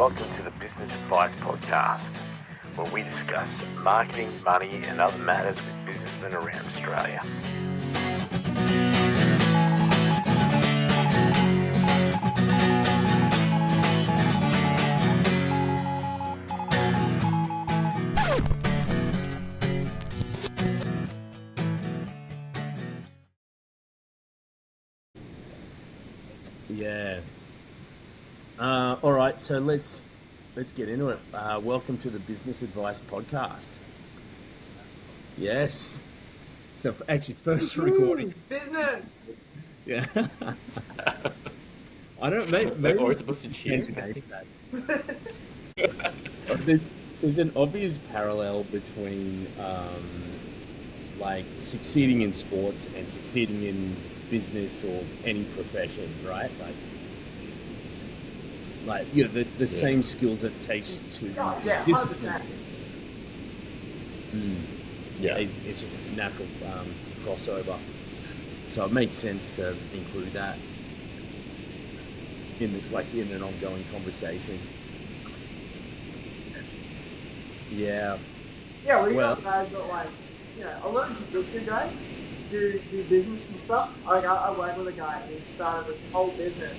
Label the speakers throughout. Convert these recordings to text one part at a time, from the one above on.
Speaker 1: Welcome to the Business Advice Podcast, where we discuss marketing, money, and other matters with businessmen around Australia.
Speaker 2: Yeah. All right, so let's get into it. Welcome to the Business Advice Podcast. Yes. So actually, first recording.
Speaker 3: Business.
Speaker 2: Yeah. I don't. Maybe
Speaker 4: or it's supposed to cheer.
Speaker 2: There's an obvious parallel between like succeeding in sports and succeeding in business or any profession, right? Like you know, the same skills it takes to
Speaker 3: Yeah,
Speaker 2: discipline.
Speaker 3: 100%.
Speaker 4: Yeah.
Speaker 2: It's just natural crossover, so it makes sense to include that in an ongoing conversation. Yeah.
Speaker 3: Yeah, we got guys that a lot of jiu-jitsu guys do business and stuff. I work with a guy who started this whole business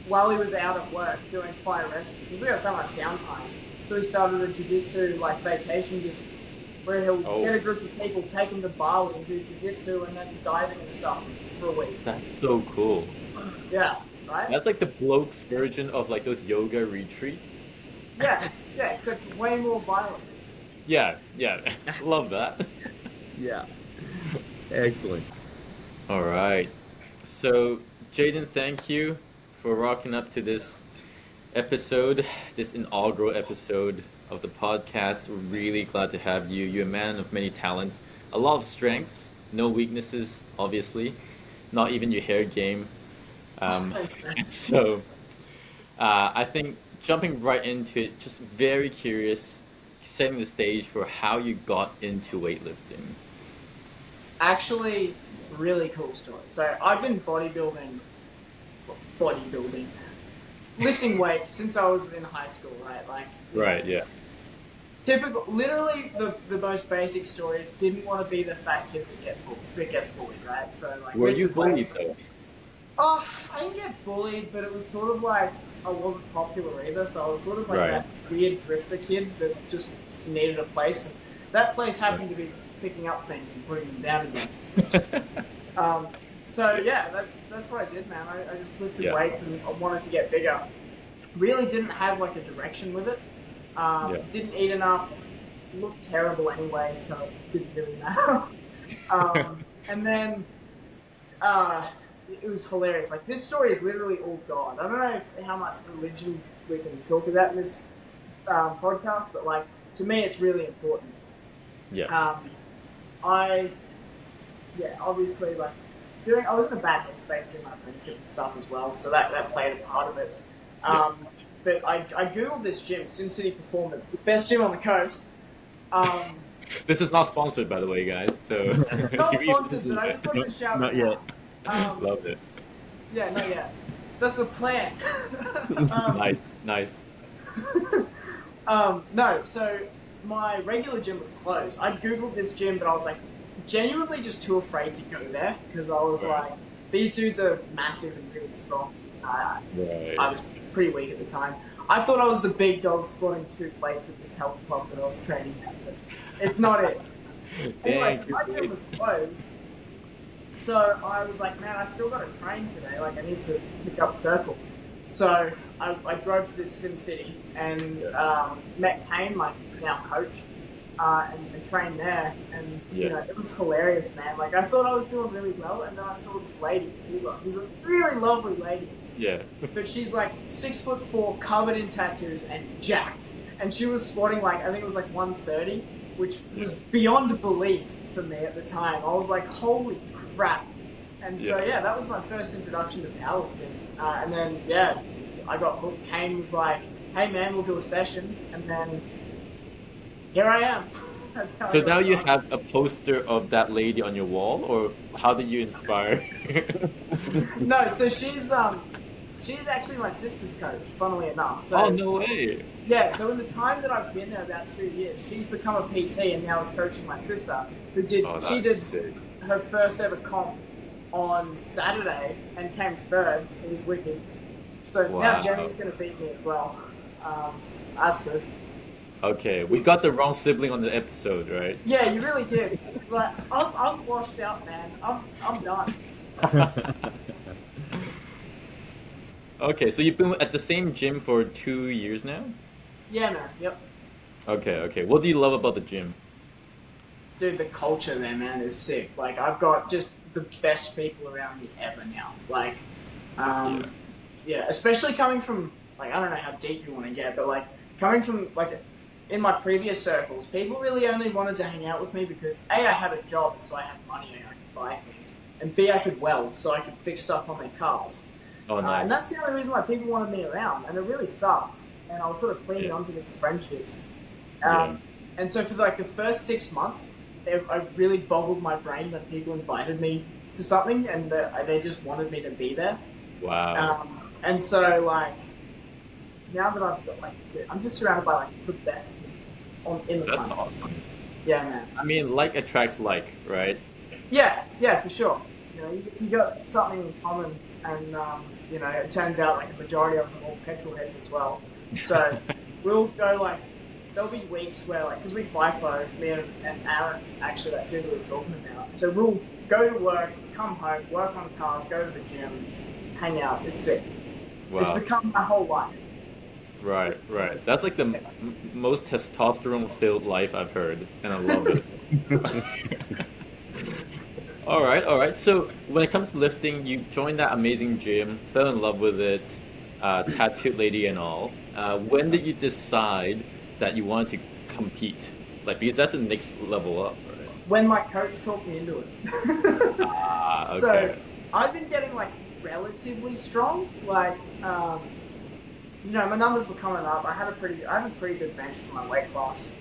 Speaker 3: while he was out at work doing fire rescue. We got so much downtime, so he started a jiu-jitsu vacation business where he'll get a group of people, take them to Bali and do jiu-jitsu and then diving and stuff for a week.
Speaker 4: That's so cool.
Speaker 3: Yeah, right?
Speaker 4: That's like the blokes version of like those yoga retreats.
Speaker 3: Yeah, except way more violent.
Speaker 4: Yeah. Love that.
Speaker 2: Yeah. Excellent.
Speaker 4: All right. So, Jaiden, thank you for rocking up to this episode, this inaugural episode of the podcast. We're really glad to have you. You're a man of many talents, a lot of strengths, no weaknesses, obviously, not even your hair game. So, I think jumping right into it, just very curious, setting the stage for how you got into weightlifting.
Speaker 3: Actually, really cool story. So I've been bodybuilding, lifting weights since I was in high school, right?
Speaker 4: Right, yeah.
Speaker 3: Typical, literally the most basic story is didn't want to be the fat kid that gets bullied, right? So
Speaker 4: Were you bullied though?
Speaker 3: Oh, I didn't get bullied, but it was sort of like I wasn't popular either, so I was sort of like that weird drifter kid that just needed a place. And that place happened to be picking up things and putting them down again. So yeah, that's what I did, man. I just lifted weights and I wanted to get bigger. Really didn't have a direction with it. Didn't eat enough. Looked terrible anyway, so it didn't really matter. And then it was hilarious. This story is literally all God. I don't know how much religion we can talk about in this podcast, but to me, it's really important.
Speaker 4: Yeah.
Speaker 3: Obviously, I was in a bad headspace during my apprenticeship and stuff as well, so that played a part of it. But I googled this gym, SimCity Performance, the best gym on the coast.
Speaker 4: This is not sponsored, by the way, guys. So
Speaker 3: not sponsored, but I just wanted to shout
Speaker 2: not
Speaker 3: it
Speaker 2: yet.
Speaker 3: out.
Speaker 4: Loved it.
Speaker 3: Yeah, not yet. That's the plan.
Speaker 4: Nice.
Speaker 3: No, so my regular gym was closed. I googled this gym, but I was genuinely just too afraid to go there because I was these dudes are massive and really strong. I was pretty weak at the time. I thought I was the big dog squatting 2 plates at this health club that I was training at, but it's not it. Anyway, so my gym was closed. So I was like, man, I still got to train today. I need to pick up circles. So I drove to this SimCity and met Kane, my now coach, and trained there. And it was hilarious, man. I thought I was doing really well, and then I saw this lady, who's a really lovely lady.
Speaker 4: Yeah.
Speaker 3: But she's 6'4", covered in tattoos and jacked. And she was squatting I think it was 130, which was beyond belief for me at the time. I was holy crap. And so that was my first introduction to powerlifting. And then I got hooked. Kane was like, hey man, we'll do a session. And then here I am. That's how
Speaker 4: So now you have a poster of that lady on your wall, or how did you inspire?
Speaker 3: No, so she's she's actually my sister's coach, funnily enough. So,
Speaker 4: Oh, no way.
Speaker 3: yeah, so in the time that I've been there, about 2 years, she's become a PT and now is coaching my sister, who did
Speaker 4: Oh,
Speaker 3: she
Speaker 4: that's
Speaker 3: did
Speaker 4: sick.
Speaker 3: her first ever comp on Saturday and came third. It was wicked. So now
Speaker 4: Wow.
Speaker 3: Jenny's going to beat me as well. That's good.
Speaker 4: Okay, we got the wrong sibling on the episode, right?
Speaker 3: Yeah, you really did. Like, I'm washed out, man. I'm done.
Speaker 4: Okay, so you've been at the same gym for 2 years now?
Speaker 3: Yeah, man. Yep.
Speaker 4: Okay. What do you love about the gym?
Speaker 3: Dude, the culture there, man, is sick. Like, I've got just the best people around me ever now. Like, yeah, especially coming from, like, I don't know how deep you want to get, but, like, coming from, like, in my previous circles, people really only wanted to hang out with me because, A, I had a job, so I had money and I could buy things, and B, I could weld, so I could fix stuff on their cars.
Speaker 4: Oh, nice.
Speaker 3: And that's the only reason why people wanted me around, and it really sucked. And I was sort of clinging onto these friendships. And so for like the first 6 months, it really boggled my brain that people invited me to something, and they just wanted me to be there.
Speaker 4: Wow.
Speaker 3: And so like now that I've got like, I'm just surrounded by like the best people in the
Speaker 4: That's
Speaker 3: country.
Speaker 4: awesome.
Speaker 3: Yeah, man.
Speaker 4: I mean, like attracts like, right?
Speaker 3: Yeah, for sure. You know, you got something in common, and you know, it turns out like a majority of them are all petrol heads as well. So we'll go like, there'll be weeks where like, because we FIFO, me and Aaron, actually, that dude we were talking about. So we'll go to work, come home, work on cars, go to the gym, hang out. It's sick.
Speaker 4: Wow.
Speaker 3: It's become my whole life.
Speaker 4: Right. That's like the most testosterone-filled life I've heard, and I love it. All right. So when it comes to lifting, you joined that amazing gym, fell in love with it, tattooed lady and all. When did you decide that you wanted to compete? Like, because that's the next level up, right?
Speaker 3: When my coach talked me into it.
Speaker 4: Okay.
Speaker 3: So I've been getting like relatively strong. Like, you know, my numbers were coming up. I have a pretty good bench for my weight class.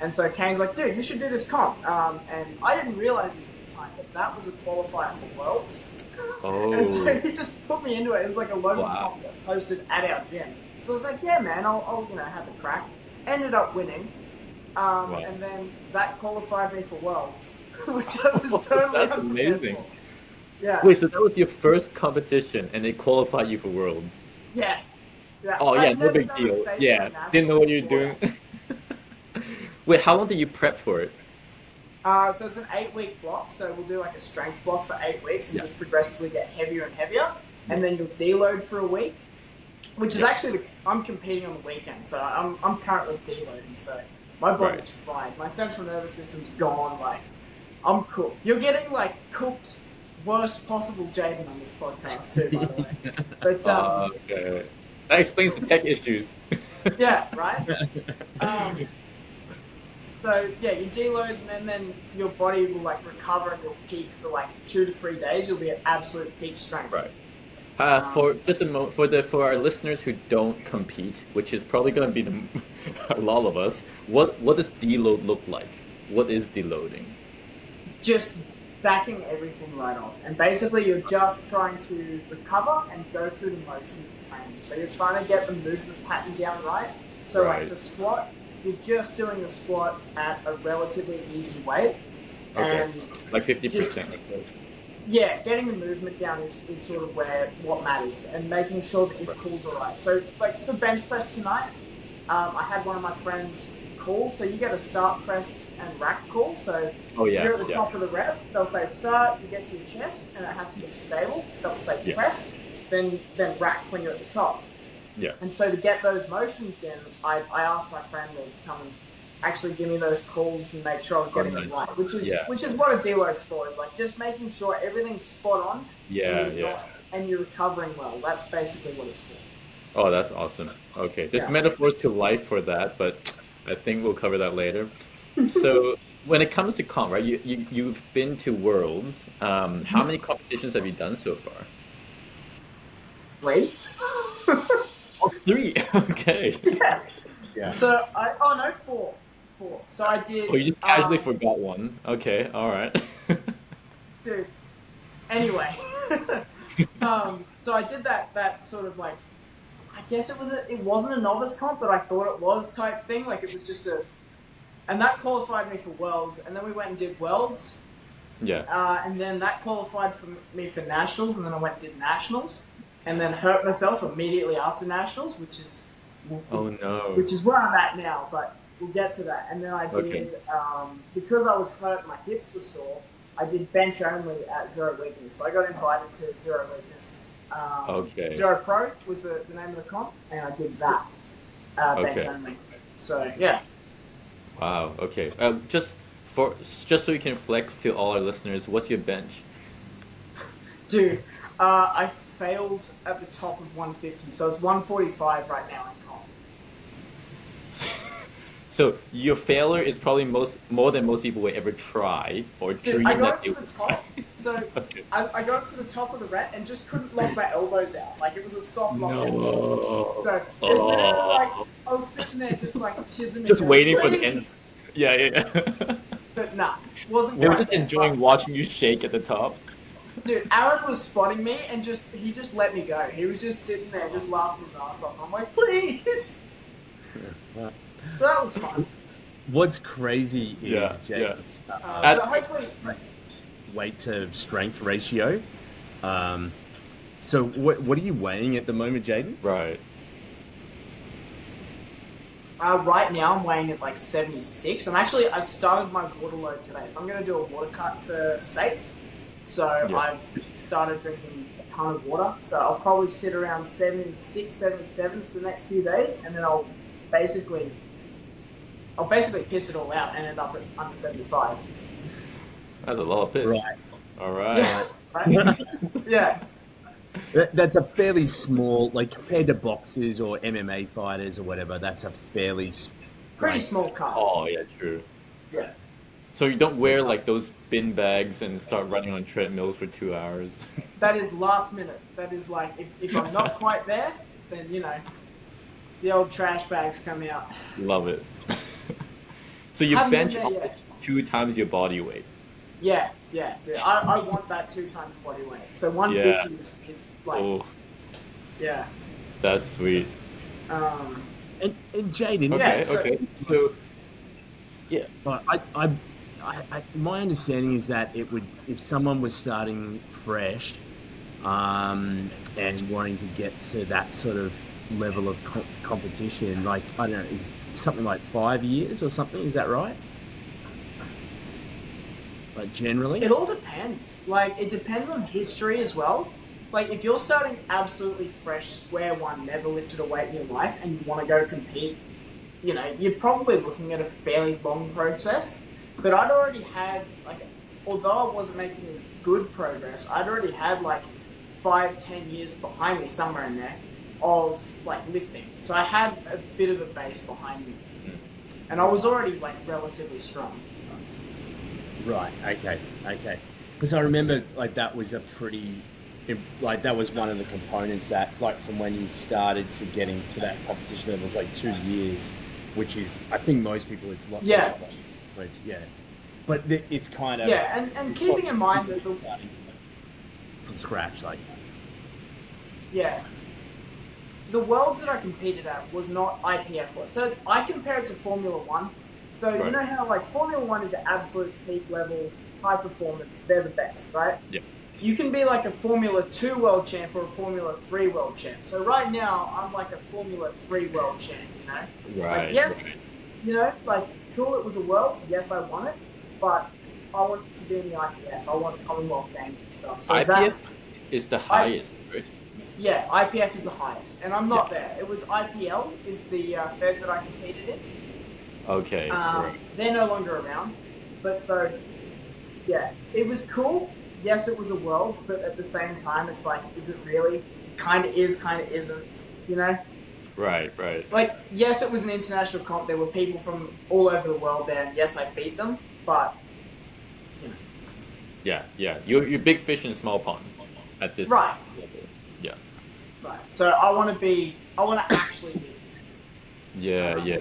Speaker 3: And so Kane's like, dude, you should do this comp. And I didn't realize this at the time, but that was a qualifier for Worlds.
Speaker 4: Oh.
Speaker 3: And so he just put me into it. It was like a local comp that posted at our gym. So I was like, yeah, man, I'll you know, have a crack. Ended up winning. And then that qualified me for Worlds, which I was totally
Speaker 4: That's amazing.
Speaker 3: for. Yeah.
Speaker 4: Wait, so that was your first competition, and they qualified you for Worlds?
Speaker 3: Yeah.
Speaker 4: Oh yeah,
Speaker 3: I'd
Speaker 4: no
Speaker 3: never
Speaker 4: big
Speaker 3: done a
Speaker 4: deal.
Speaker 3: stage
Speaker 4: Yeah,
Speaker 3: show
Speaker 4: didn't know what you were
Speaker 3: before
Speaker 4: doing. Wait, how long did you prep for it?
Speaker 3: So it's an 8-week block. So we'll do like a strength block for 8 weeks and just progressively get heavier and heavier. And then you'll deload for a week, which is actually, I'm competing on the weekend. So I'm currently deloading. So my body's fried. My central nervous system's gone. Like, I'm cooked. You're getting like cooked, worst possible Jaiden on this podcast too, by the way. But
Speaker 4: Okay. That explains the tech issues.
Speaker 3: yeah, right? So yeah, you deload and then your body will like recover and you'll peak for like 2 to 3 days. You'll be at absolute peak strength.
Speaker 4: Right. For just a moment, for our listeners who don't compete, which is probably going to be a lot of us, what does deload look like? What is deloading?
Speaker 3: Just backing everything right off, and basically you're just trying to recover and go through the motions of training. So you're trying to get the movement pattern down right. So like the squat, you're just doing the squat at a relatively easy weight.
Speaker 4: Okay.
Speaker 3: And
Speaker 4: like 50%.
Speaker 3: yeah, getting the movement down is sort of what matters, and making sure that your pulls are right. So like for bench press tonight, I had one of my friends call, so you get a start press and rack call. So you're at the top of the rep, they'll say start, you get to your chest, and it has to be stable. They'll say press, then rack when you're at the top.
Speaker 4: Yeah.
Speaker 3: And so to get those motions in, I asked my friend to come and actually give me those calls and make sure I was getting them right, which is what a deload's for. Is like just making sure everything's spot on. And you're recovering well. That's basically what it's for.
Speaker 4: Oh, that's awesome. Okay, there's metaphors to life for that, but I think we'll cover that later. So when it comes to comp, right? You've been to Worlds. How many competitions have you done so far?
Speaker 3: 3.
Speaker 4: Oh, 3. Okay.
Speaker 3: Yeah. So four. So I did.
Speaker 4: Oh, you just casually forgot one. Okay, all right.
Speaker 3: Dude. Anyway, So I did that sort of like, I guess it wasn't a novice comp, but I thought it was type thing. Like it was just and that qualified me for Worlds, and then we went and did Worlds,
Speaker 4: Yeah.
Speaker 3: and then that qualified for me for Nationals, and then I went and did Nationals, and then hurt myself immediately after Nationals, which is
Speaker 4: Oh no.
Speaker 3: which is where I'm at now, but we'll get to that. And then I did,
Speaker 4: Okay.
Speaker 3: because I was hurt, my hips were sore, I did bench only at Zero Weakness. So I got invited to Zero Weakness.
Speaker 4: Okay.
Speaker 3: Zero Pro was the name of the comp, and I did that, bench
Speaker 4: Okay.
Speaker 3: only. So, yeah.
Speaker 4: Wow. Okay. Just so you can flex to all our listeners, what's your bench?
Speaker 3: Dude, I failed at the top of 150, so it's 145 right now in comp.
Speaker 4: So your failure is probably more than most people will ever try or
Speaker 3: Dude,
Speaker 4: dream
Speaker 3: I
Speaker 4: that
Speaker 3: got
Speaker 4: they
Speaker 3: up to the top, so
Speaker 4: Okay.
Speaker 3: I got up to the top of the rat and just couldn't lock my elbows out. Like, it was a soft lock.
Speaker 4: No.
Speaker 3: So it's literally like I was sitting there just like tisming,
Speaker 4: Just
Speaker 3: going,
Speaker 4: waiting for the end.
Speaker 3: "Please!"
Speaker 4: Yeah.
Speaker 3: But nah, wasn't
Speaker 4: They were
Speaker 3: quite
Speaker 4: just
Speaker 3: there.
Speaker 4: enjoying watching you shake at the top.
Speaker 3: Dude, Aaron was spotting me and he just let me go. He was just sitting there, just laughing his ass off. I'm like, please. So that was fun.
Speaker 2: What's crazy is
Speaker 4: Yeah,
Speaker 2: Jake's
Speaker 3: But hopefully,
Speaker 2: weight to strength ratio. So what are you weighing at the moment, Jaiden?
Speaker 4: Right.
Speaker 3: right now I'm weighing at like 76. I started my water load today, so I'm going to do a water cut for States. So
Speaker 4: Yeah.
Speaker 3: I've started drinking a ton of water. So I'll probably sit around 76, 77 for the next few days, and then I'll basically piss it all out and end up at under 75.
Speaker 4: That's a lot of piss.
Speaker 2: Right.
Speaker 4: All right.
Speaker 3: Yeah. Right? Yeah.
Speaker 2: That's a fairly small, like compared to boxers or MMA fighters or whatever. That's a fairly
Speaker 3: Pretty small cut.
Speaker 4: Oh yeah, true.
Speaker 3: Yeah.
Speaker 4: So you don't wear like those bin bags and start running on treadmills for 2 hours.
Speaker 3: That is last minute. That is like, if I'm not quite there, then, the old trash bags come out.
Speaker 4: Love it. So you
Speaker 3: Haven't been
Speaker 4: bench
Speaker 3: there
Speaker 4: up
Speaker 3: yet.
Speaker 4: 2 times your body weight.
Speaker 3: Yeah, dude. I want that 2 times body weight. So 150 is like,
Speaker 4: Oh,
Speaker 3: yeah.
Speaker 4: that's sweet.
Speaker 2: And Jaiden,
Speaker 3: Yeah,
Speaker 4: Okay. So yeah.
Speaker 2: but my understanding is that it would, if someone was starting fresh, and wanting to get to that sort of level of competition, like I don't know, something like 5 years or something. Is that right? Like generally,
Speaker 3: It all depends. Like, it depends on history as well. Like, if you're starting absolutely fresh, square one, never lifted a weight in your life, and you want to go compete, you're probably looking at a fairly long process. But I'd already had, like, although I wasn't making good progress, I'd already had, like, 5-10 years behind me, somewhere in there, of, like, lifting. So I had a bit of a base behind me. And I was already, like, relatively strong.
Speaker 2: right? Okay. Because I remember like that was that was one of the components that, like, from when you started to getting to that competition, it was like 2 years, which is, I think most people it's not.
Speaker 3: Yeah.
Speaker 2: Yeah. But it's kind of
Speaker 3: Yeah, and keeping in mind that
Speaker 2: from scratch, like.
Speaker 3: Yeah. The worlds that I competed at was not IPF worlds. So I compare it to Formula One. So you
Speaker 4: Right.
Speaker 3: know how like Formula One is an absolute peak level, high performance, they're the best, right?
Speaker 4: Yeah.
Speaker 3: You can be like a Formula 2 world champ or a Formula 3 world champ. So right now I'm like a Formula 3 world champ,
Speaker 4: Right.
Speaker 3: Like, yes, like cool, it was a world, yes I won it, but I want to be in the IPF. I want Commonwealth Games and stuff. So
Speaker 4: IPF is the highest, right?
Speaker 3: yeah, IPF is the highest, and I'm not there. It was IPL is the Fed that I competed in.
Speaker 4: Okay. Right.
Speaker 3: They're no longer around, but so yeah, it was cool. Yes, it was a world, but at the same time, it's like, is it really? It kind of is, kind of isn't.
Speaker 4: Right.
Speaker 3: Like, yes, it was an international comp. There were people from all over the world there, and yes, I beat them, but
Speaker 4: Yeah. You're big fish in a small pond at this
Speaker 3: Right.
Speaker 4: level. Yeah.
Speaker 3: right. So I want to actually be the best.
Speaker 4: Yeah.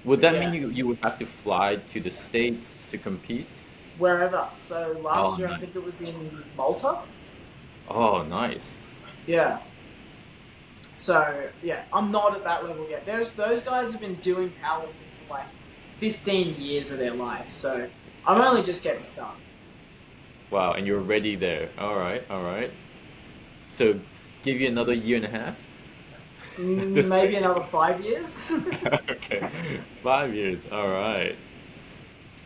Speaker 4: Would that
Speaker 3: Yeah.
Speaker 4: mean you would have to fly to the States to compete?
Speaker 3: Wherever. So last year, I
Speaker 4: nice.
Speaker 3: think it was in Malta.
Speaker 4: Oh, nice.
Speaker 3: Yeah. So yeah, I'm not at that level yet. Those guys have been doing powerlifting for like 15 years of their life, so I'm only just getting started.
Speaker 4: Wow, and you're already there. All right, all right. So, give you another year and a half? This
Speaker 3: Maybe another 5 years.
Speaker 4: okay, 5 years. All right.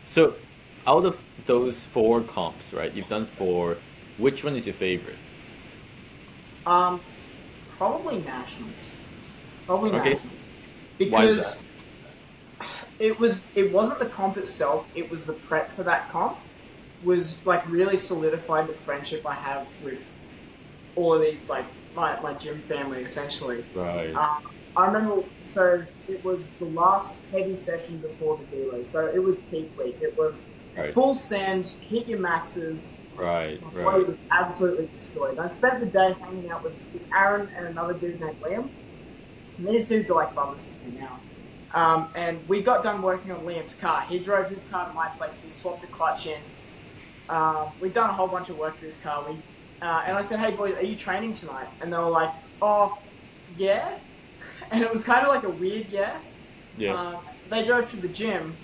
Speaker 4: So, out of those four comps, right? You've done four. Which one is your favorite?
Speaker 3: um, Probably nationals. Probably
Speaker 4: Okay,
Speaker 3: nationals
Speaker 4: why is that?
Speaker 3: because it wasn't the comp itself. It was the prep for that comp was like really solidified the friendship I have with all of these like my gym family essentially.
Speaker 4: Right,
Speaker 3: I remember, so it was the last heavy session before the deload. So it was peak week. It was
Speaker 4: right,
Speaker 3: full send, hit your maxes.
Speaker 4: right,
Speaker 3: My body
Speaker 4: right.
Speaker 3: was absolutely destroyed. I spent the day hanging out with Aaron and another dude named Liam. And these dudes are like brothers to me now. And we got done working on Liam's car. He drove his car to my place. We swapped the clutch in. We'd done a whole bunch of work to his car. And I said, "Hey boys, are you training tonight?" And they were like, "Oh, yeah." And it was kind of like a weird yeah.
Speaker 4: Yeah.
Speaker 3: They drove to the gym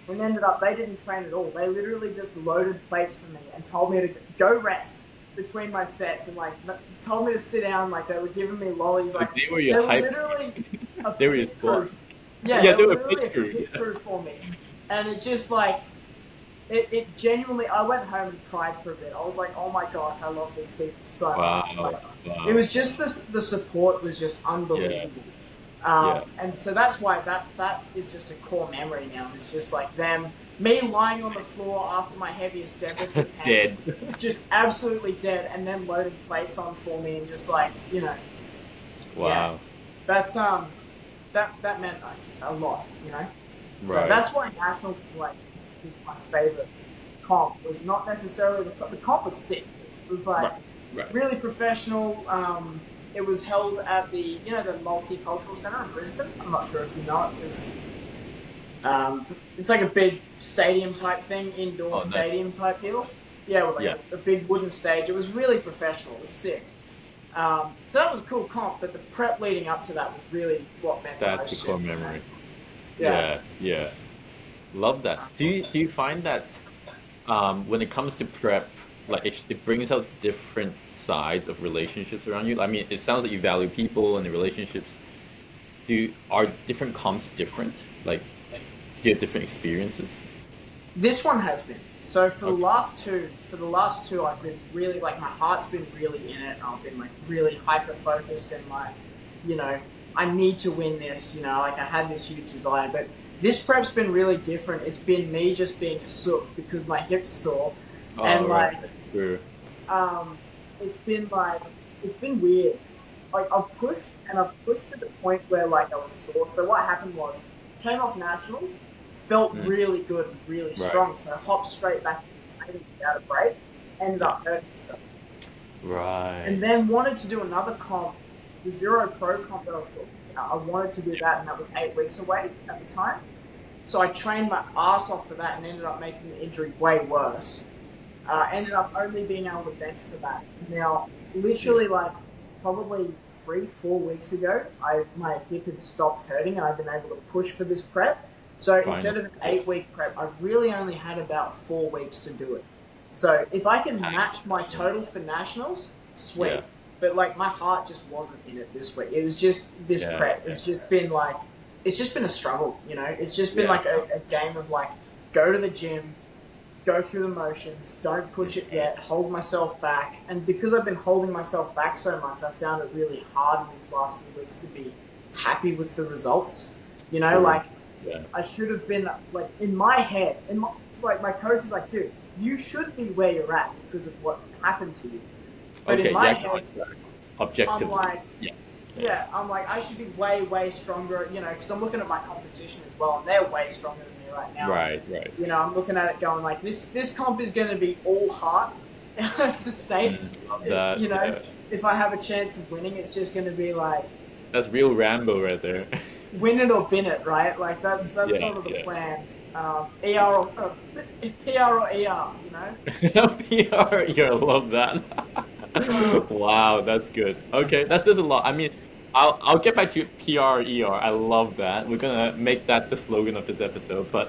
Speaker 3: and ended up, they didn't train at all. They literally just loaded plates for me and told me to go rest between my sets and like told me to sit down. Like they were giving me lollies.
Speaker 4: So
Speaker 3: Like
Speaker 4: they were
Speaker 3: they
Speaker 4: your
Speaker 3: were
Speaker 4: hype.
Speaker 3: literally a
Speaker 4: They were your
Speaker 3: pit
Speaker 4: squad.
Speaker 3: crew. Yeah,
Speaker 4: Yeah,
Speaker 3: they
Speaker 4: they
Speaker 3: were
Speaker 4: were
Speaker 3: literally a
Speaker 4: pit crew.
Speaker 3: pit
Speaker 4: Yeah.
Speaker 3: crew for me. And it just like, it genuinely, I went home and cried for a bit. I was like, oh my gosh, I love these people so much.
Speaker 4: Wow,
Speaker 3: Like, it
Speaker 4: wow.
Speaker 3: was just the support was just
Speaker 4: Yeah,
Speaker 3: unbelievable.
Speaker 4: yeah.
Speaker 3: And so that's why that is just a core memory now. It's just like me lying on the floor after my heaviest deadlift attempt,
Speaker 4: Dead.
Speaker 3: just absolutely dead, and then loading plates on for me, and just like yeah,
Speaker 4: Wow.
Speaker 3: that's that meant a lot. So
Speaker 4: Right.
Speaker 3: that's why nationals like is my favorite comp. Was not necessarily the comp was sick. It was like
Speaker 4: Right. Right.
Speaker 3: really professional. It was held at the the Multicultural Centre in Brisbane. I'm not sure if you know it. It's like a big stadium type thing, indoor
Speaker 4: Oh, nice.
Speaker 3: stadium type deal. Yeah, with like
Speaker 4: Yeah.
Speaker 3: a big wooden stage. It was really professional. It was sick. So that was a cool comp, but the prep leading up to that was really what meant the
Speaker 4: That's
Speaker 3: most
Speaker 4: the core
Speaker 3: to me.
Speaker 4: memory.
Speaker 3: Yeah.
Speaker 4: Yeah, yeah. Love that. Do you find that when it comes to prep, like it brings out different sides of relationships around you? I mean, it sounds like you value people and the relationships. Are different comps different? Like, do you have different experiences?
Speaker 3: This one has been. So for
Speaker 4: Okay.
Speaker 3: the last two, I've been really like my heart's been really in it. I've been like really hyper focused and like, I need to win this. Like I had this huge desire, but this prep's been really different. It's been me just being a sook because my hips sore, and
Speaker 4: Oh, right.
Speaker 3: like
Speaker 4: True.
Speaker 3: um, it's been weird. Like I've pushed to the point where like I was sore. So what happened was came off nationals, felt
Speaker 4: Mm.
Speaker 3: really good and really
Speaker 4: Right.
Speaker 3: strong. So I hopped straight back into training without a break. Ended
Speaker 4: Yeah.
Speaker 3: up hurting myself.
Speaker 4: Right.
Speaker 3: And then wanted to do another comp, the Zero Pro comp that I was talking about. I wanted to do that, and that was 8 weeks away at the time. So I trained my ass off for that and ended up making the injury way worse. Ended up only being able to bench for that. Now, literally like probably 3-4 weeks ago, my hip had stopped hurting and I've been able to push for this prep. So instead of an 8-week prep, I've really only had about 4 weeks to do it. So if I can match my total for nationals, sweet.
Speaker 4: Yeah.
Speaker 3: But like my heart just wasn't in it this week. It was just this
Speaker 4: Yeah,
Speaker 3: prep. It's just been like, it's just been a struggle, It's just been
Speaker 4: Yeah.
Speaker 3: like a game of like, go to the gym, go through the motions, don't push it yet, hold myself back. And because I've been holding myself back so much, I found it really hard in these last few weeks to be happy with the results.
Speaker 4: Sure.
Speaker 3: Like
Speaker 4: Yeah.
Speaker 3: I should have been like in my head, like my coach is like, dude, you should be where you're at because of what happened to you. But
Speaker 4: Okay.
Speaker 3: in my
Speaker 4: Yeah.
Speaker 3: head,
Speaker 4: Objectively.
Speaker 3: I'm like,
Speaker 4: Yeah.
Speaker 3: yeah, I'm like, I should be way, way stronger, because I'm looking at my competition as well, and they're way stronger than me right now.
Speaker 4: Right. Right.
Speaker 3: I'm looking at it going like, this comp is going to be all heart. The States,
Speaker 4: Love that. Yeah.
Speaker 3: if I have a chance of winning, it's just going to be like,
Speaker 4: That's real Rambo right there.
Speaker 3: win it or bin it, right? Like that's
Speaker 4: Yeah,
Speaker 3: sort of the
Speaker 4: yeah.
Speaker 3: plan. PR or PR or ER,
Speaker 4: PR, yeah, I love that. Wow, that's good. Okay, there's a lot. I mean, I'll get back to PRER. I love that. We're gonna make that the slogan of this episode. But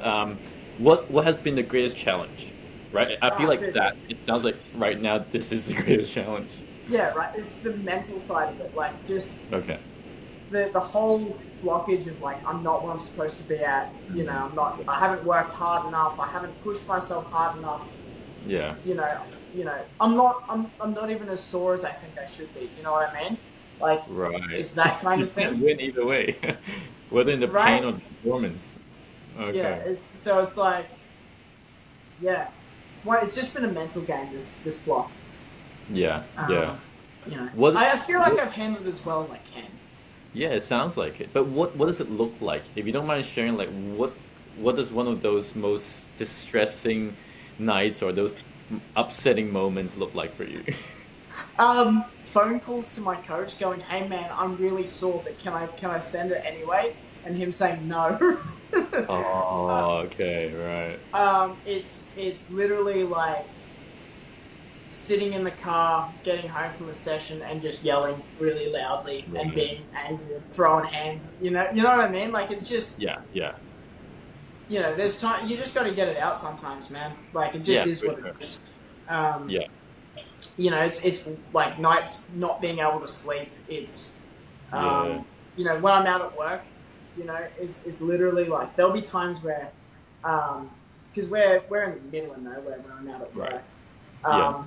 Speaker 4: what has been the greatest challenge? Right? I feel like
Speaker 3: Dude.
Speaker 4: that. It sounds like right now this is the greatest challenge.
Speaker 3: Yeah, right. It's the mental side of it. Like, just
Speaker 4: Okay.
Speaker 3: the whole blockage of like, I'm not where I'm supposed to be at. You know, I haven't worked hard enough. I haven't pushed myself hard enough.
Speaker 4: Yeah.
Speaker 3: You know, I'm not even as sore as I think I should be. You know what I mean? Like,
Speaker 4: Right.
Speaker 3: it's that kind of
Speaker 4: You can't
Speaker 3: thing.
Speaker 4: win either way, whether in the
Speaker 3: Right?
Speaker 4: pain or the performance. Okay.
Speaker 3: Yeah. It's like, yeah. It's just been a mental game. This block.
Speaker 4: Yeah. Yeah.
Speaker 3: You know,
Speaker 4: What?
Speaker 3: I feel like I've handled it as well as I can.
Speaker 4: Yeah, it sounds like it. But what does it look like? If you don't mind sharing, like what does one of those most distressing nights or those upsetting moments look like for you?
Speaker 3: Phone calls to my coach going, "Hey man, I'm really sore, but can I send it anyway?" And him saying no.
Speaker 4: Oh, okay, right.
Speaker 3: It's literally like sitting in the car, getting home from a session, and just yelling really loudly and
Speaker 4: Right.
Speaker 3: being angry and throwing hands. You know what I mean? Like, it's just,
Speaker 4: Yeah, yeah.
Speaker 3: you know, there's time. You just got to get it out sometimes, man. Like, it just
Speaker 4: Yeah,
Speaker 3: is
Speaker 4: for
Speaker 3: what
Speaker 4: sure.
Speaker 3: it is.
Speaker 4: Yeah.
Speaker 3: You know, it's like nights not being able to sleep. It's,
Speaker 4: Yeah.
Speaker 3: you know, when I'm out at work, you know, it's literally like there'll be times where, because we're in the middle of nowhere when I'm out at
Speaker 4: Right.
Speaker 3: work.
Speaker 4: Yeah.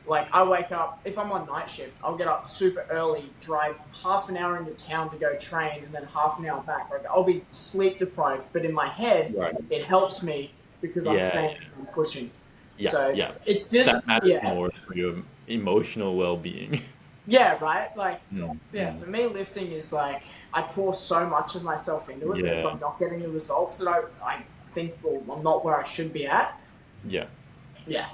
Speaker 3: Like, I wake up, if I'm on night shift, I'll get up super early, drive half an hour into town to go train, and then half an hour back. Like, I'll be sleep deprived, but in my head,
Speaker 4: Right.
Speaker 3: it helps me because I'm
Speaker 4: Yeah,
Speaker 3: training and I'm pushing.
Speaker 4: Yeah,
Speaker 3: So
Speaker 4: yeah.
Speaker 3: it's
Speaker 4: That
Speaker 3: just,
Speaker 4: matters
Speaker 3: yeah,
Speaker 4: more for your emotional well-being.
Speaker 3: yeah, right? Like,
Speaker 4: Mm,
Speaker 3: yeah,
Speaker 4: mm.
Speaker 3: for me, lifting is like, I pour so much of myself into it that if
Speaker 4: Yeah.
Speaker 3: I'm not getting the results that I think, well, I'm not where I should be at,
Speaker 4: Yeah.
Speaker 3: yeah.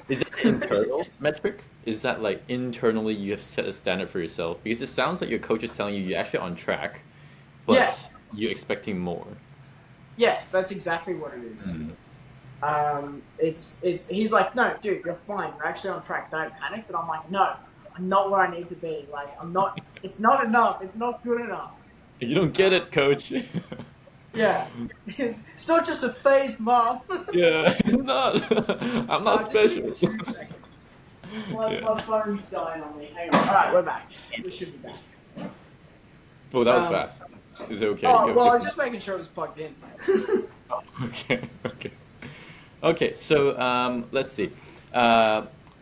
Speaker 4: Is it an internal metric? Is that like internally you have set a standard for yourself? Because it sounds like your coach is telling you you're actually on track, but
Speaker 3: Yeah.
Speaker 4: you're expecting more.
Speaker 3: Yes, that's exactly what it is.
Speaker 4: Mm.
Speaker 3: He's like, no, dude, you're fine. You're actually on track. Don't panic. But I'm like, no, I'm not where I need to be. Like, I'm not. It's not enough. It's not good enough.
Speaker 4: You don't get it, coach.
Speaker 3: Yeah, it's not just a phase, Mom.
Speaker 4: Yeah, it's not. I'm not
Speaker 3: Just give
Speaker 4: special.
Speaker 3: me 2 seconds. My
Speaker 4: Yeah.
Speaker 3: phone's dying on me. Hang on. All right, we're back. We should be back.
Speaker 4: Well, that was
Speaker 3: Um,
Speaker 4: fast. Is it okay?
Speaker 3: Oh,
Speaker 4: You-
Speaker 3: well, I was just making sure it was plugged in.
Speaker 4: Oh, okay, okay. Okay, so let's see.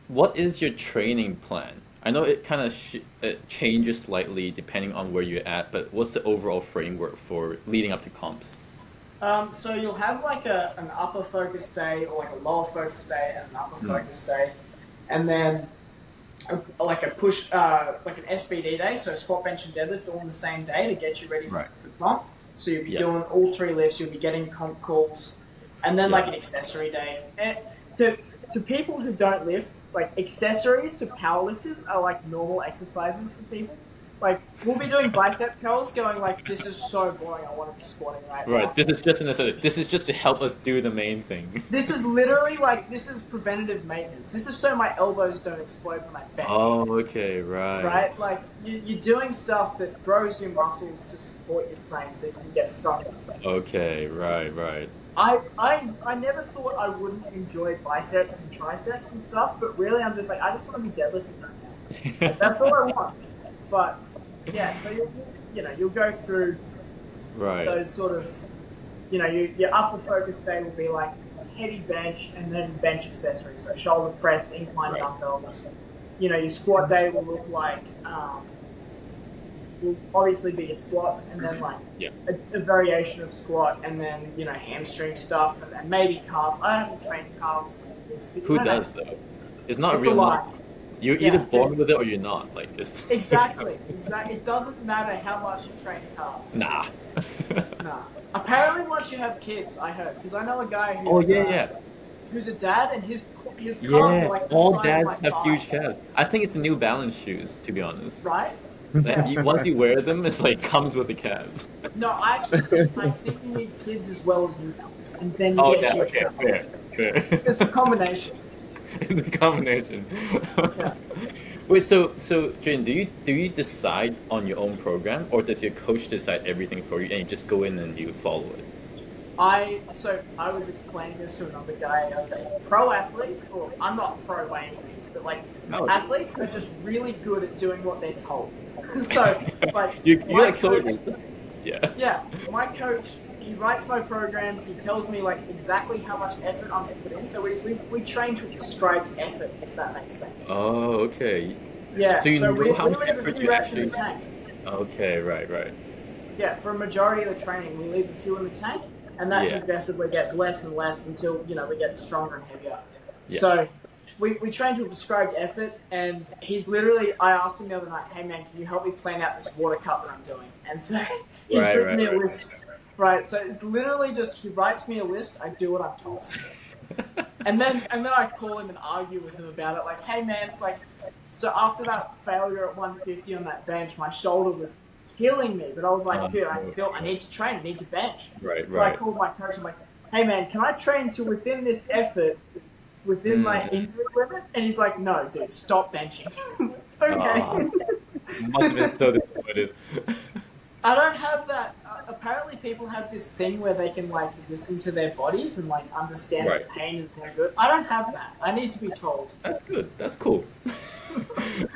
Speaker 4: What is your training plan? I know it kind of it changes slightly depending on where you're at, but what's the overall framework for leading up to comps?
Speaker 3: So you'll have like an upper focus day or like a lower focus day and an upper focus day, and then like a push, like an SBD day, so squat, bench, and deadlift all on the same day to get you ready for,
Speaker 4: Right.
Speaker 3: for comp. So you'll be
Speaker 4: Yeah.
Speaker 3: doing all 3 lifts, you'll be getting comp calls, and then like
Speaker 4: Yeah.
Speaker 3: an accessory day. And to people who don't lift, like accessories to powerlifters are like normal exercises for people. Like, we'll be doing bicep curls going like, this is so boring, I want to be squatting right now.
Speaker 4: Right, this is just an aside. This is just to help us do the main thing.
Speaker 3: This is literally like, this is preventative maintenance. This is so my elbows don't explode when I bench.
Speaker 4: Oh, okay, right.
Speaker 3: Right? Like, you're doing stuff that grows your muscles to support your frame so you can get stronger.
Speaker 4: Okay, right.
Speaker 3: I never thought I wouldn't enjoy biceps and triceps and stuff, but really I'm just like, I just want to be deadlifting right now. Like, that's all I want. But, yeah, so you'll go through
Speaker 4: Right.
Speaker 3: those sort of, your upper focus day will be like heavy bench and then bench accessories, so shoulder press, incline
Speaker 4: Right.
Speaker 3: dumbbells. Your squat day will look like, will obviously be your squats and then like
Speaker 4: Yeah.
Speaker 3: a variation of squat and then, hamstring stuff and maybe calf. I haven't trained calves for years. But
Speaker 4: Who does though? It's not
Speaker 3: It's
Speaker 4: real
Speaker 3: a lot.
Speaker 4: muscle. You're
Speaker 3: Yeah,
Speaker 4: either born
Speaker 3: dude.
Speaker 4: with it or you're not. Like this.
Speaker 3: Exactly. It doesn't matter how much you train calves.
Speaker 4: Nah.
Speaker 3: Nah. Apparently, once you have kids, I heard, because I know a guy who's
Speaker 4: Oh yeah.
Speaker 3: who's a dad, and his calves
Speaker 4: Yeah,
Speaker 3: are like the
Speaker 4: all
Speaker 3: size
Speaker 4: dads
Speaker 3: of my
Speaker 4: have huge
Speaker 3: thighs.
Speaker 4: calves. I think it's the New Balance shoes, to be honest.
Speaker 3: Right?
Speaker 4: Like, once you wear them, it's like comes with the calves.
Speaker 3: No, I think you need kids as well as new balance, and then you
Speaker 4: Oh
Speaker 3: get
Speaker 4: yeah,
Speaker 3: huge
Speaker 4: okay,
Speaker 3: calves.
Speaker 4: fair.
Speaker 3: It's a combination.
Speaker 4: in the combination.
Speaker 3: Yeah.
Speaker 4: Wait, so Jane, do you decide on your own program, or does your coach decide everything for you and you just go in and you follow it?
Speaker 3: So I was explaining this to another guy the other day. Pro athletes, or I'm not pro by any means, but like
Speaker 4: No,
Speaker 3: athletes are just really good at doing what they're told. So like
Speaker 4: you
Speaker 3: my
Speaker 4: like so
Speaker 3: coach,
Speaker 4: yeah.
Speaker 3: yeah, my coach, he writes my programs. He tells me like exactly how much effort I'm to put in. So we train to prescribed effort, if that makes sense.
Speaker 4: Oh, okay.
Speaker 3: Yeah.
Speaker 4: So you
Speaker 3: So
Speaker 4: know how
Speaker 3: we
Speaker 4: much
Speaker 3: leave a
Speaker 4: effort
Speaker 3: few
Speaker 4: you
Speaker 3: reps in
Speaker 4: actually.
Speaker 3: the tank.
Speaker 4: Okay, right.
Speaker 3: Yeah, for a majority of the training, we leave a few in the tank, and that
Speaker 4: Yeah.
Speaker 3: progressively gets less and less until we get stronger and heavier.
Speaker 4: Yeah.
Speaker 3: So we train to a prescribed effort, and he's literally. I asked him the other night, "Hey man, can you help me plan out this water cut that I'm doing?" And so he's written me a list. Right, so it's literally just he writes me a list. I do what I'm told, and then I call him and argue with him about it. Like, hey man, like, so after that failure at 150 on that bench, my shoulder was killing me. But I was like, dude, I need to train. I need to bench.
Speaker 4: Right.
Speaker 3: So I called my coach. I'm like, hey man, can I train to within this effort, within my injury limit? And he's like, no, dude, stop benching. Okay.
Speaker 4: Must have been so disappointed.
Speaker 3: I don't have that. Apparently, people have this thing where they can like listen to their bodies and like understand that pain is no good. I don't have that. I need to be told.
Speaker 4: That's good. That's cool.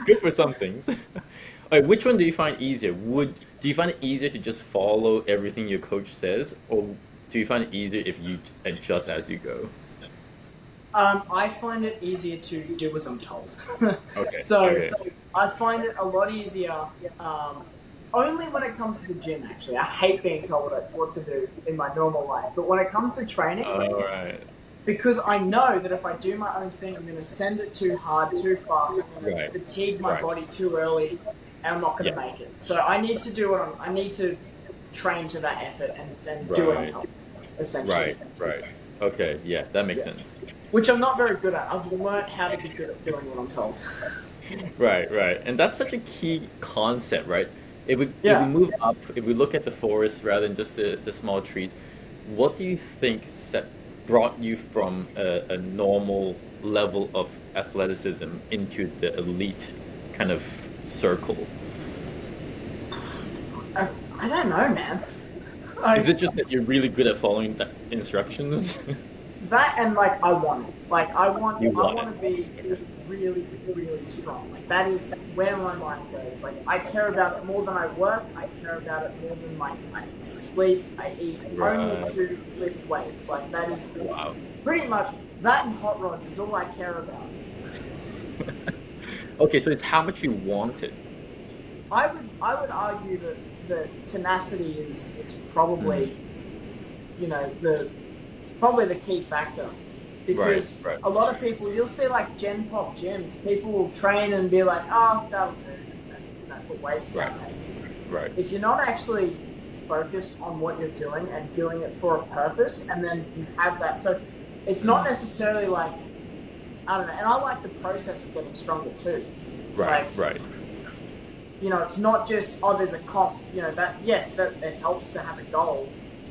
Speaker 4: Good for some things. Alright, which one do you find easier? Do you find it easier to just follow everything your coach says, or do you find it easier if you adjust as you go?
Speaker 3: I find it easier to do as I'm told.
Speaker 4: Okay.
Speaker 3: So
Speaker 4: Okay.
Speaker 3: I find it a lot easier. Only when it comes to the gym, actually. I hate being told what to do in my normal life. But when it comes to training,
Speaker 4: All right.
Speaker 3: because I know that if I do my own thing, I'm going to send it too hard, too fast. I'm going to fatigue my body too early, and I'm not going to make it. So I need to do I need to train to that effort and do what I'm told, essentially.
Speaker 4: Right. Okay. Yeah, that makes sense.
Speaker 3: Which I'm not very good at. I've learned how to be good at doing what I'm told.
Speaker 4: Right. And that's such a key concept, right? If we move up, if we look at the forest rather than just the small trees, what do you think brought you from a normal level of athleticism into the elite kind of circle?
Speaker 3: I don't know, man.
Speaker 4: Is it just that you're really good at following the instructions?
Speaker 3: That and like I want it. Like I want
Speaker 4: want
Speaker 3: to be really, really strong. Like that is where my mind goes. Like I care about it more than I work. I care about it more than I sleep. I eat only to lift weights. Like that is pretty much that and hot rods is all I care about.
Speaker 4: Okay, so it's how much you want it.
Speaker 3: I would argue that tenacity is probably probably the key factor. Because a lot of people, you'll see like Gen Pop gyms, people will train and be like, oh, that'll do, and put weights down.
Speaker 4: Right.
Speaker 3: If you're not actually focused on what you're doing and doing it for a purpose, and then you have that, so it's not necessarily like, I don't know, and I like the process of getting stronger too.
Speaker 4: Right.
Speaker 3: It's not just, there's a comp, that it helps to have a goal,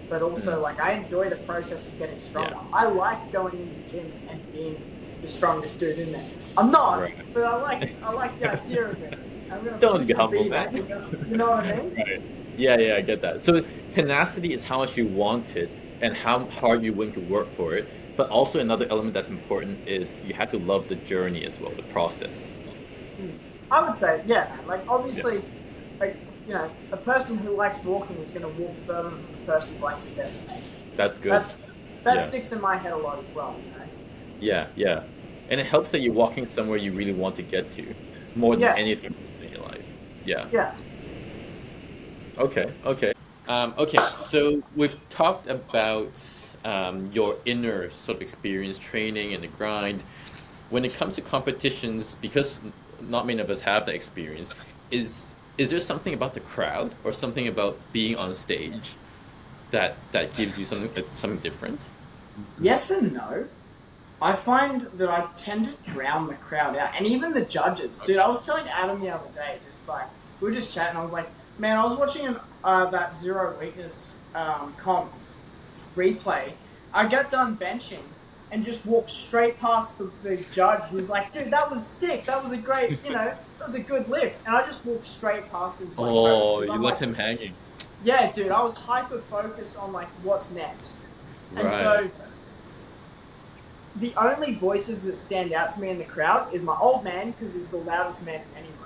Speaker 3: but also like I enjoy the process of getting stronger.
Speaker 4: Yeah.
Speaker 3: I like going into gyms and being the strongest dude in there. I'm not, but I like the idea of it. I'm gonna
Speaker 4: Don't
Speaker 3: be
Speaker 4: humble,
Speaker 3: that.
Speaker 4: man.
Speaker 3: You know what I mean?
Speaker 4: Right. Yeah, I get that. So tenacity is how much you want it and how hard you're willing to work for it. But also another element that's important is you have to love the journey as well, the process.
Speaker 3: I would say, man. Like obviously, a person who likes walking is going to walk further than the person who likes a destination.
Speaker 4: That's good.
Speaker 3: That sticks in my head a lot as well.
Speaker 4: Yeah. And it helps that you're walking somewhere you really want to get to, more than anything in your life. Yeah. Okay. So we've talked about your inner sort of experience, training and the grind. When it comes to competitions, because not many of us have that experience, is there something about the crowd or something about being on stage that gives you something different?
Speaker 3: Yes and no. I find that I tend to drown the crowd out, and even the judges. Dude, I was telling Adam the other day, just like we were just chatting. I was like, man, I was watching that Zero Weakness comp replay. I got done benching, and just walked straight past the judge and was like, dude, that was sick. That was a great, that was a good lift. And I just walked straight past him to my coach.
Speaker 4: Oh,
Speaker 3: 'Cause
Speaker 4: you
Speaker 3: I'm
Speaker 4: left
Speaker 3: like,
Speaker 4: him hanging.
Speaker 3: yeah, dude, I was hyper focused on like what's next. And
Speaker 4: Right.
Speaker 3: so the only voices that stand out to me in the crowd is my old man, because he's the loudest man in any room.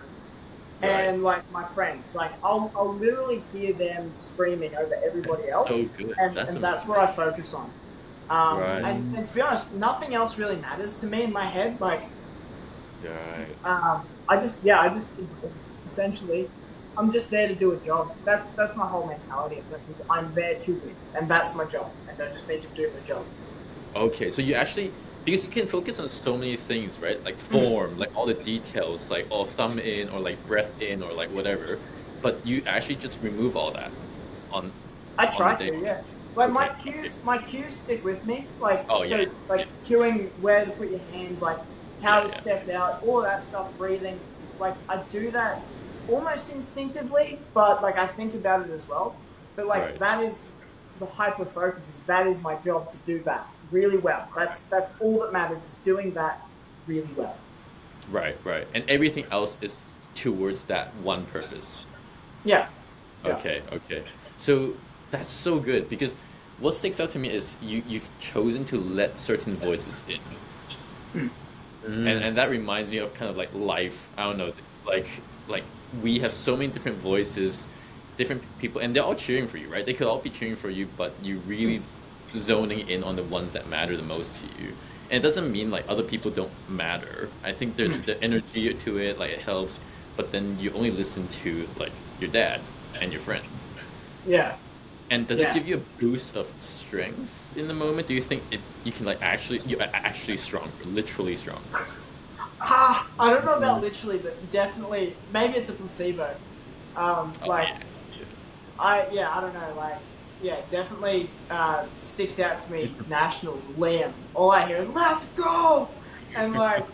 Speaker 4: Right.
Speaker 3: And like my friends, like I'll literally hear them screaming over everybody else.
Speaker 4: So good.
Speaker 3: And
Speaker 4: That's
Speaker 3: that's what I focus on.
Speaker 4: Right.
Speaker 3: And to be honest, nothing else really matters to me in my head. Like,
Speaker 4: Right.
Speaker 3: I just essentially, I'm just there to do a job. That's my whole mentality of it. I'm there to win, and that's my job, and I just need to do my job.
Speaker 4: Okay, so you actually, because you can focus on so many things, right? Like form, like all the details, like thumb in or like breath in or like whatever, but you actually just remove all that on.
Speaker 3: I try
Speaker 4: on the
Speaker 3: to,
Speaker 4: day.
Speaker 3: yeah. Like
Speaker 4: Okay.
Speaker 3: my cues stick with me. Like
Speaker 4: Oh,
Speaker 3: so,
Speaker 4: yeah,
Speaker 3: like cueing where to put your hands, like how to
Speaker 4: Yeah.
Speaker 3: step out, all that stuff, breathing. Like I do that almost instinctively, but like I think about it as well. But like
Speaker 4: Right.
Speaker 3: that is the hyper focus. That is my job to do that really well. That's all that matters, is doing that really well.
Speaker 4: Right, right. And everything else is towards that one purpose.
Speaker 3: Yeah. Yeah.
Speaker 4: Okay, okay. So that's so good because what sticks out to me is you've chosen to let certain voices in. And that reminds me of kind of like life. I don't know, this like we have so many different voices, different people, and they're all cheering for you, right? They could all be cheering for you, but you really zoning in on the ones that matter the most to you. And it doesn't mean like other people don't matter. I think there's the energy to it, like it helps, but then you only listen to like your dad and your friends.
Speaker 3: Yeah.
Speaker 4: And does
Speaker 3: Yeah.
Speaker 4: it give you a boost of strength in the moment? Do you think you can like you're actually stronger, literally stronger?
Speaker 3: I don't know about literally, but definitely, maybe it's a placebo. Like,
Speaker 4: Oh, yeah.
Speaker 3: I don't know, like, yeah, definitely sticks out to me. Nationals, Liam, all I hear is "Let's go," and like,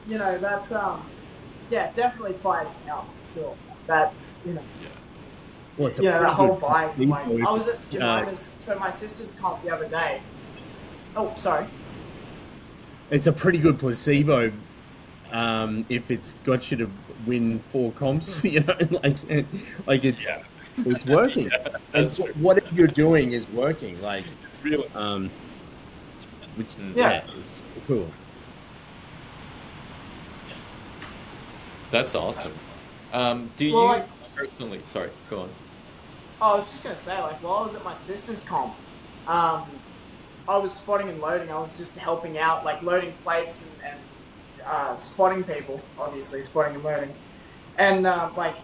Speaker 3: that's yeah, definitely fires me up for sure. That
Speaker 2: Well, it's a
Speaker 3: that
Speaker 2: pretty
Speaker 3: whole
Speaker 2: good
Speaker 3: vibe.
Speaker 2: placebo
Speaker 3: Like,
Speaker 2: if
Speaker 3: I was
Speaker 2: it's,
Speaker 3: at Jemima's, so my sister's comp the other day. Oh, sorry.
Speaker 2: it's a pretty good placebo if it's got you to win 4 comps, like it's
Speaker 4: Yeah.
Speaker 2: it's working.
Speaker 4: Yeah,
Speaker 2: And
Speaker 4: that's true.
Speaker 2: whatever you're doing is working. Like,
Speaker 4: It's real.
Speaker 2: which
Speaker 3: Yeah.
Speaker 2: it's cool.
Speaker 4: That's awesome. Do you
Speaker 3: Well, like,
Speaker 4: personally? Sorry, go on.
Speaker 3: I was just gonna say, like, while I was at my sister's comp, I was spotting and loading. I was just helping out, like loading plates and spotting people, obviously spotting and loading, and like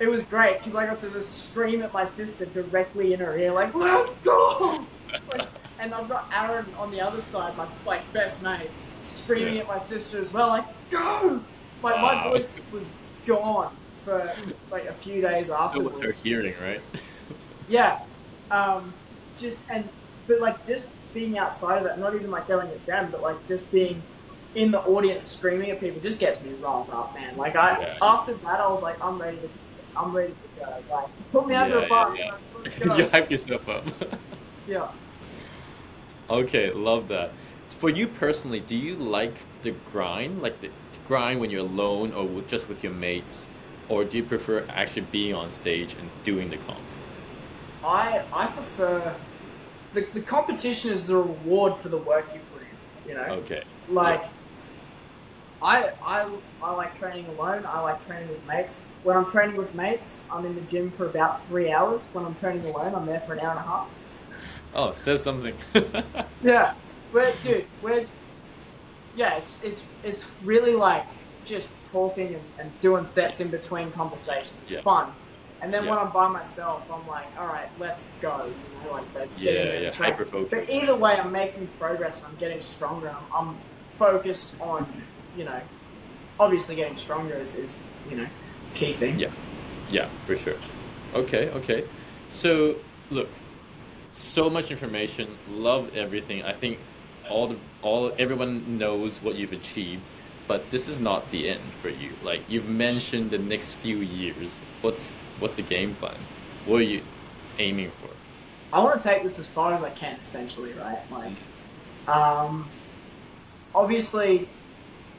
Speaker 3: it was great because I got to just scream at my sister directly in her ear, like "Let's go!" Like, and I've got Aaron on the other side, my like best mate, screaming at my sister as well, like "Go!" Like my
Speaker 4: Wow.
Speaker 3: voice was gone for like a few days
Speaker 4: So
Speaker 3: afterwards.
Speaker 4: what's her hearing, right?
Speaker 3: Yeah, but like just being outside of that, not even like yelling at them, but like just being in the audience screaming at people just gets me riled up, man. Like after that, I was like, I'm ready to go. Like put me under a bus.
Speaker 4: Yeah.
Speaker 3: Like, let's go.
Speaker 4: You hype yourself up.
Speaker 3: Yeah.
Speaker 4: Okay, love that. For you personally, do you like the grind, like the grind when you're alone or just with your mates, or do you prefer actually being on stage and doing the comp?
Speaker 3: I prefer the competition is the reward for the work you put in.
Speaker 4: Okay.
Speaker 3: Like I like training alone. I like training with mates. When I'm training with mates, I'm in the gym for about 3 hours. When I'm training alone, I'm there for an hour and a half.
Speaker 4: Oh, says something.
Speaker 3: Yeah, it's really like just talking and doing sets in between conversations. It's
Speaker 4: Yeah.
Speaker 3: fun. And then when
Speaker 4: Yeah.
Speaker 3: I'm by myself, I'm like, all right, let's go. Like let's get in there
Speaker 4: Yeah,
Speaker 3: and train.
Speaker 4: hyper
Speaker 3: But
Speaker 4: focus.
Speaker 3: either way, I'm making progress and I'm getting stronger. I'm focused on, obviously getting stronger is key thing.
Speaker 4: Yeah, for sure. Okay. So, look, so much information, love everything. I think everyone knows what you've achieved, but this is not the end for you. Like you've mentioned the next few years. What's the game plan? What are you aiming for?
Speaker 3: I want to take this as far as I can, essentially, right? Like, Obviously,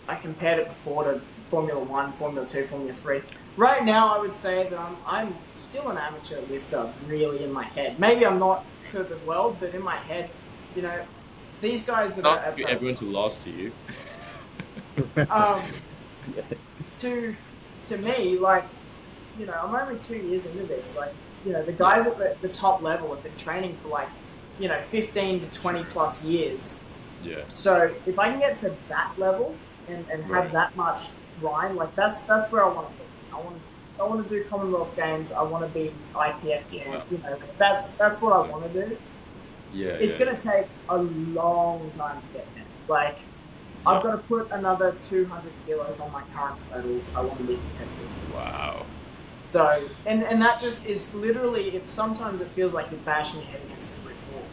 Speaker 3: I compared it before to Formula 1, Formula 2, Formula 3. Right now, I would say that I'm still an amateur lifter, really, in my head. Maybe I'm not to the world, but in my head, you know, these guys that are
Speaker 4: Not
Speaker 3: at
Speaker 4: to
Speaker 3: the...
Speaker 4: everyone who lost to you.
Speaker 3: To me, like, you know, I'm only 2 years into this. Like, you know, the guys at the top level have been training for like, you know, 15 to 20 plus years.
Speaker 4: Yeah.
Speaker 3: So if I can get to that level and have that much grind, like that's where I want to be. I want to do Commonwealth Games. I want to be IPF champ. You know, that's what I want to do.
Speaker 4: Yeah.
Speaker 3: It's going to take a long time to get there. Like, I've got to put another 200 kilos on my current total if I want to be competitive.
Speaker 4: Wow.
Speaker 3: So, and that just is literally, sometimes it feels like you're bashing your head against a brick wall.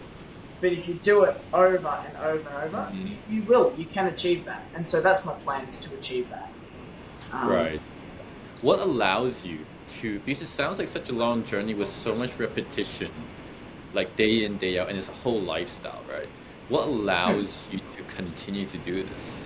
Speaker 3: But if you do it over and over and over, you can achieve that. And so that's my plan, is to achieve that.
Speaker 4: Right. What allows you to, because it sounds like such a long journey with so much repetition, like day in, day out, and it's a whole lifestyle, right? What allows you to continue to do this?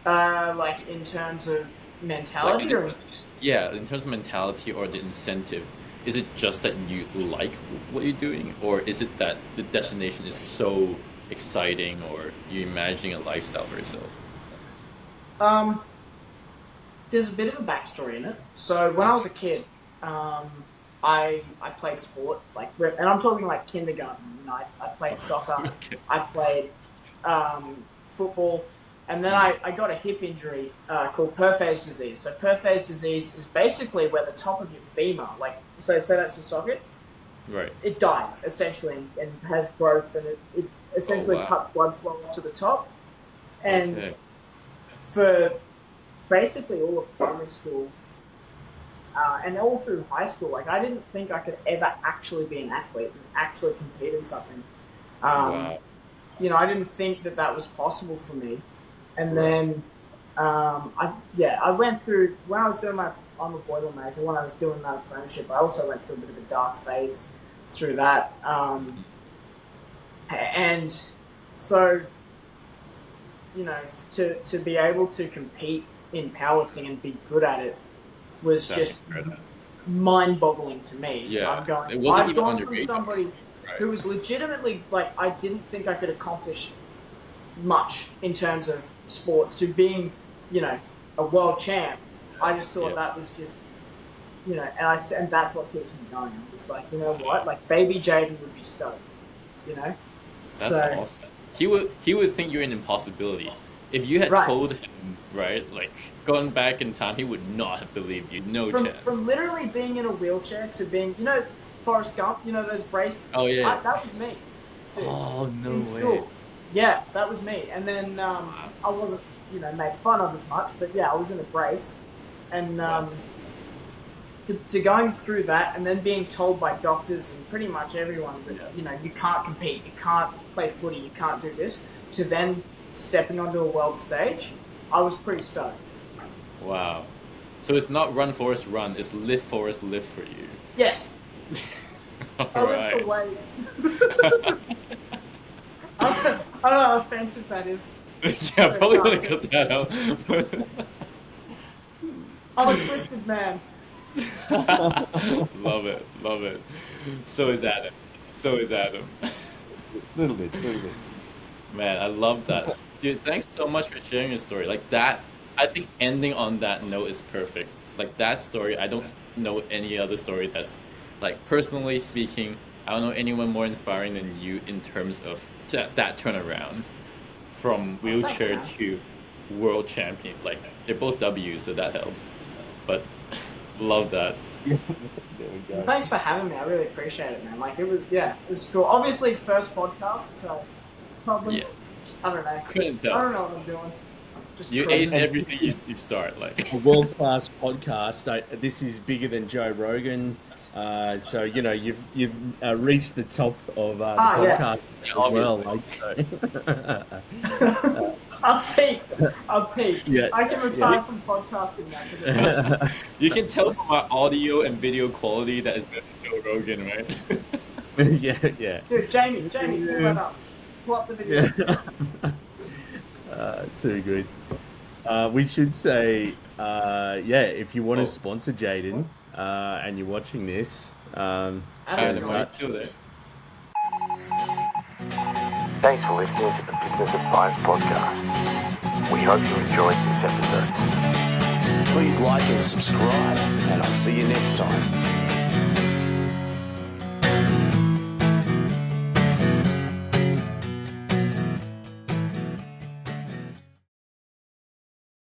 Speaker 3: Like in terms of mentality,
Speaker 4: yeah, in terms of mentality or the incentive, is it just that you like what you're doing, or is it that the destination is so exciting, or you're imagining a lifestyle for yourself?
Speaker 3: There's a bit of a backstory in it. So when I was a kid, I played sport, like, and I'm talking like kindergarten. You know, I played soccer, I played football, and then I got a hip injury called Purfe's disease. So Purfe's disease is basically where the top of your femur, like, so that's your socket,
Speaker 4: right?
Speaker 3: It dies essentially and has growths, and it essentially cuts blood flow to the top. And for basically all of primary school and all through high school, like, I didn't think I could ever actually be an athlete and actually compete in something. You know, I didn't think that was possible for me. And then I went through, when I was doing I'm a Boilermaker, when I was doing that apprenticeship, I also went through a bit of a dark phase through that. And so, you know, to be able to compete in powerlifting and be good at it was just mind-boggling to me.
Speaker 4: Yeah,
Speaker 3: I've gone from somebody who was legitimately, like, I didn't think I could accomplish much in terms of sports, to being, you know, a world champ. I just thought that was just, you know, and that's what keeps me going. I'm just like, you know what, like, baby Jaiden would be stoked, you know.
Speaker 4: That's awesome. He would think you're an impossibility. If you had told him, right, like, going back in time, he would not have believed you. No chance. From
Speaker 3: literally being in a wheelchair to being, you know, Forrest Gump, you know, those braces.
Speaker 4: Oh yeah.
Speaker 3: That was me. Dude,
Speaker 4: oh no
Speaker 3: in
Speaker 4: way.
Speaker 3: School. Yeah, that was me. And then I wasn't, you know, made fun of as much, but yeah, I was in a brace, and to going through that, and then being told by doctors and pretty much everyone that, you know, you can't compete, you can't play footy, you can't do this, to then stepping onto a world stage, I was pretty stoked.
Speaker 4: Wow. So it's not run, Forrest, run. It's live, Forrest, live for you.
Speaker 3: Yes. I lift the weights. I don't know how offensive that is.
Speaker 4: Yeah, probably going to cut that out.
Speaker 3: I'm a twisted man.
Speaker 4: Love it. So is Adam.
Speaker 2: Little bit.
Speaker 4: Man, I love that. Dude, thanks so much for sharing your story. Like that, I think ending on that note is perfect. Like that story, I don't know any other story that's, like, personally speaking, I don't know anyone more inspiring than you in terms of that turnaround from wheelchair to world champion. Like, they're both W's, so that helps. But love that.
Speaker 2: There we go.
Speaker 3: Thanks for having me. I really appreciate it, man. Like, it was cool. Obviously, first podcast, so probably, I don't know.
Speaker 4: Couldn't tell.
Speaker 3: I don't know what I'm doing.
Speaker 4: You ace everything you start, like.
Speaker 2: A world-class podcast. This is bigger than Joe Rogan. So, you know, you've reached the top of the podcast as well. Like,
Speaker 3: I've peaked.
Speaker 2: Yeah,
Speaker 3: I can retire from podcasting now.
Speaker 4: You can tell from our audio and video quality that it's better than Joe Rogan, right?
Speaker 2: yeah.
Speaker 3: Dude, Jamie, pull that up. Pull up the video.
Speaker 2: Too good. We should say, if you want to sponsor Jaiden and you're watching this,
Speaker 3: Adam's
Speaker 2: get in
Speaker 3: going.
Speaker 2: touch.
Speaker 4: Still there.
Speaker 1: Thanks for listening to the Business Advice Podcast. We hope you enjoyed this episode.
Speaker 5: Please like and subscribe, and I'll see you next time.